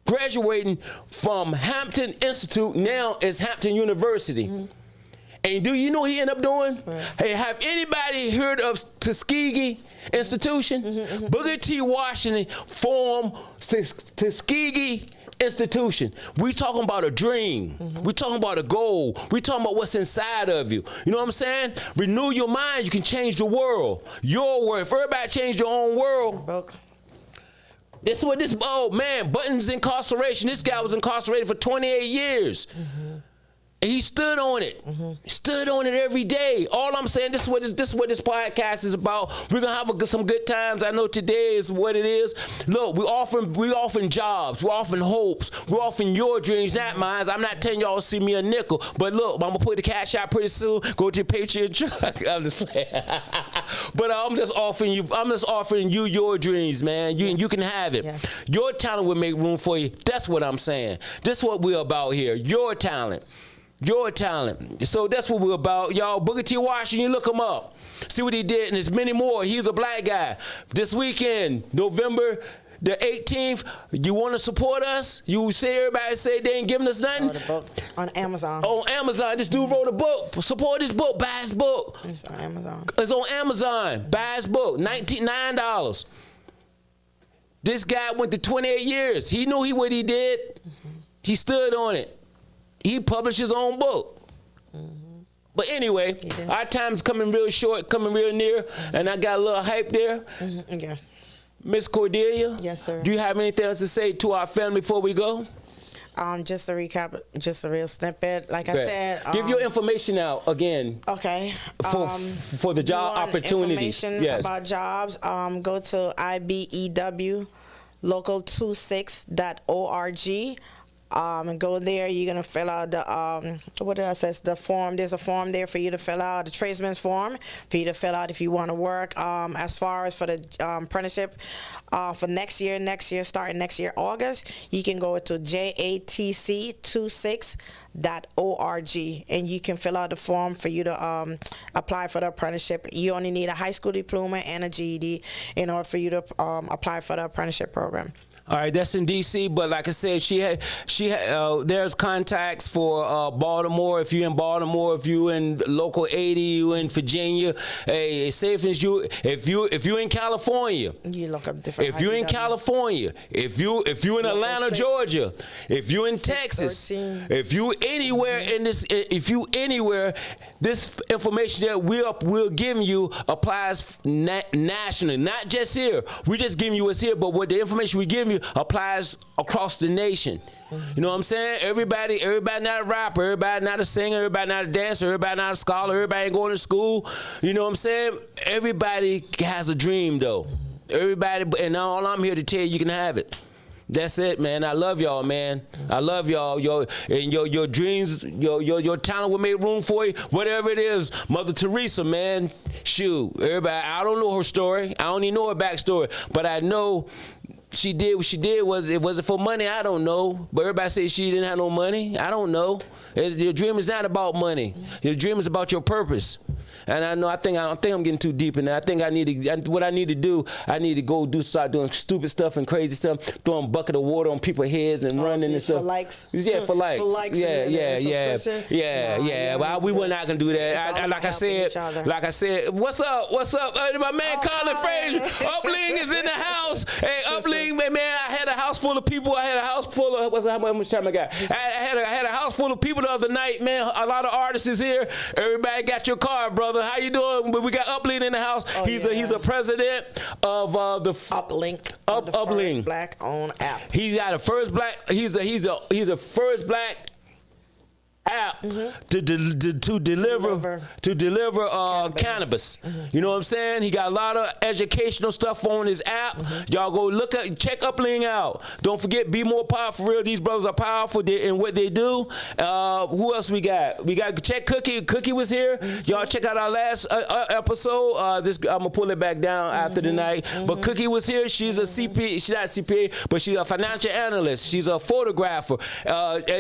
graduating from Hampton Institute, now is Hampton University. And do you know what he ended up doing? Hey, have anybody heard of Tuskegee Institution? Booker T. Washington formed Tuskegee Institution. We talking about a dream. We talking about a goal. We talking about what's inside of you. You know what I'm saying? Renew your mind. You can change the world. Your world. If everybody changed their own world. This is what this, oh man, Button's incarceration. This guy was incarcerated for 28 years. And he stood on it. He stood on it every day. All I'm saying, this is what this podcast is about. We're gonna have some good times. I know today is what it is. Look, we offering jobs, we're offering hopes, we're offering your dreams, not mine. I'm not telling y'all to see me a nickel, but look, I'm gonna put the cash out pretty soon. Go to your Patriot truck. I'm just playing. But I'm just offering you your dreams, man. You can have it. Yeah. Your talent will make room for you. That's what I'm saying. That's what we're about here. Your talent. Your talent. So that's what we're about. Y'all, Booker T. Washington, you look him up. See what he did, and there's many more. He's a black guy. This weekend, November the 18th, you want to support us? You say everybody say they ain't giving us nothing?
The book on Amazon.
On Amazon. This dude wrote a book. Support his book. Buy his book.
It's on Amazon.
It's on Amazon. Buy his book. $9. This guy went to 28 years. He knew what he did. He stood on it. He published his own book. But anyway, our time's coming real short, coming real near, and I got a little hype there.
Yeah.
Miss Cordelia?
Yes, sir.
Do you have anything else to say to our family before we go?
Just a recap, just a real snippet. Like I said,
give your information out again.
Okay.
For the job opportunities.
Information about jobs. Go to IBEW Local 26.org. And go there. You're gonna fill out the what did I say? The form. There's a form there for you to fill out, the tradesman's form for you to fill out if you want to work. As far as for the apprenticeship for next year, starting next year August, you can go to JATC26.org and you can fill out the form for you to apply for the apprenticeship. You only need a high school diploma and a GED in order for you to apply for the apprenticeship program.
All right, that's in D.C., but like I said, there's contacts for Baltimore. If you're in Baltimore, if you're in local 80, you in Virginia. Hey, say if you're in California,
you look up different.
If you're in California, if you're in Atlanta, Georgia, if you're in Texas, if you anywhere in this, this information that we're giving you applies nationally, not just here. We're just giving you what's here, but what the information we give you applies across the nation. You know what I'm saying? Everybody not a rapper, everybody not a singer, everybody not a dancer, everybody not a scholar, everybody ain't going to school. You know what I'm saying? Everybody has a dream though. Everybody, and all I'm here to tell you can have it. That's it, man. I love y'all, man. I love y'all. Your dreams, your talent will make room for you. Whatever it is, Mother Teresa, man. Shoot, everybody. I don't know her story. I don't even know her backstory, but I know she did what she did. Was it for money? I don't know. But everybody says she didn't have no money. I don't know. Your dream is not about money. Your dream is about your purpose. And I think I'm getting too deep in that. I think what I need to do, I need to start doing stupid stuff and crazy stuff, throwing a bucket of water on people's heads and running and stuff.
For likes?
Yeah, for likes.
For likes.
Yeah. Well, we were not gonna do that. Like I said, what's up? My man Colin Frazier, Upling is in the house. Hey, Upling, man, I had a house full of people. I had a house full of how much time I got? I had a house full of people the other night, man. A lot of artists is here. Everybody got your card, brother. How you doing? We got Upling in the house. He's a president of the
Uplink.
Uplink.
First black-owned app.
He's got a first black. He's a first black app to deliver cannabis. You know what I'm saying? He got a lot of educational stuff on his app. Y'all go check Upling out. Don't forget Bmore Pod for real. These brothers are powerful in what they do. Who else we got? We got check Cookie. Cookie was here. Y'all check out our last episode. I'm gonna pull it back down after the night. But Cookie was here. She's a CPA. She's not a CPA, but she's a financial analyst. She's a photographer.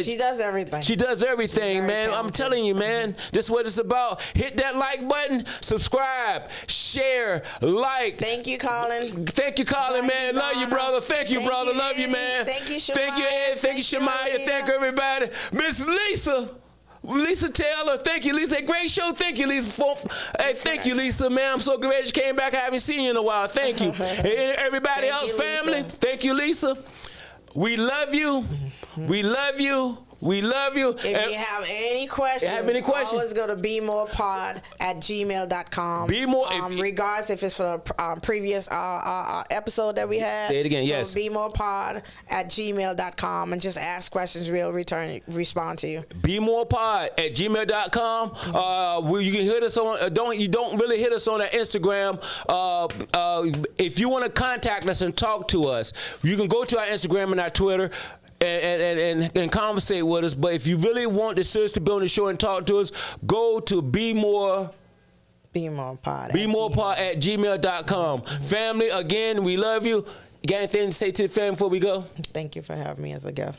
She does everything.
She does everything. Man, talented. I'm telling you, man, this is what it's about. Hit that like button, subscribe, share, like.
Thank you, Colin.
Thank you, Colin, man. Love you, brother. Thank you, brother. Love you, man.
Thank you, Shemaya.
Thank you, Ed. Thank you, Shemaya. Thank everybody. Miss Lisa Taylor, thank you, Lisa. Great show, thank you, Lisa. Hey, thank you, Lisa, man. I'm so glad you came back. I haven't seen you in a while. Thank you. And everybody else, family, thank you, Lisa. We love you. We love you. We love you.
If you have any questions, always go to bmorepod@gmail.com. Regardless if it's for the previous episode that we had.
Say it again, yes.
bmorepod@gmail.com and just ask questions. We'll respond to you.
bmorepod@gmail.com. You can hit us on. You don't really hit us on our Instagram. If you want to contact us and talk to us, you can go to our Instagram and our Twitter. And conversate with us. But if you really want to seriously be on the show and talk to us, go to bmorepod@gmail.com. Family, again, we love you. You got anything to say to the family before we go?
Thank you for having me as a guest.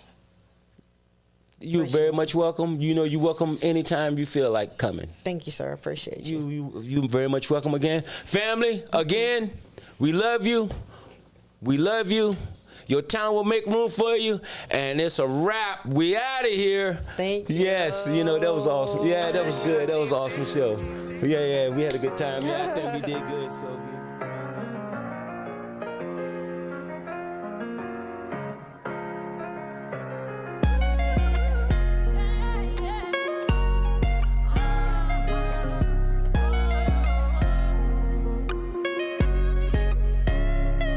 You're very much welcome. You know you're welcome anytime you feel like coming.
Thank you, sir. I appreciate you.
You're very much welcome again. Family, again, we love you. We love you. Your talent will make room for you, and it's a wrap. We out of here.
Thank you.
Yes, you know, that was awesome. Yeah, that was good. That was an awesome show. Yeah, we had a good time. Yeah, I think we did good. So.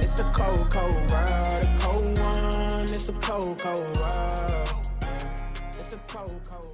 It's a cold, cold world, a cold one. It's a cold, cold world. It's a cold, cold.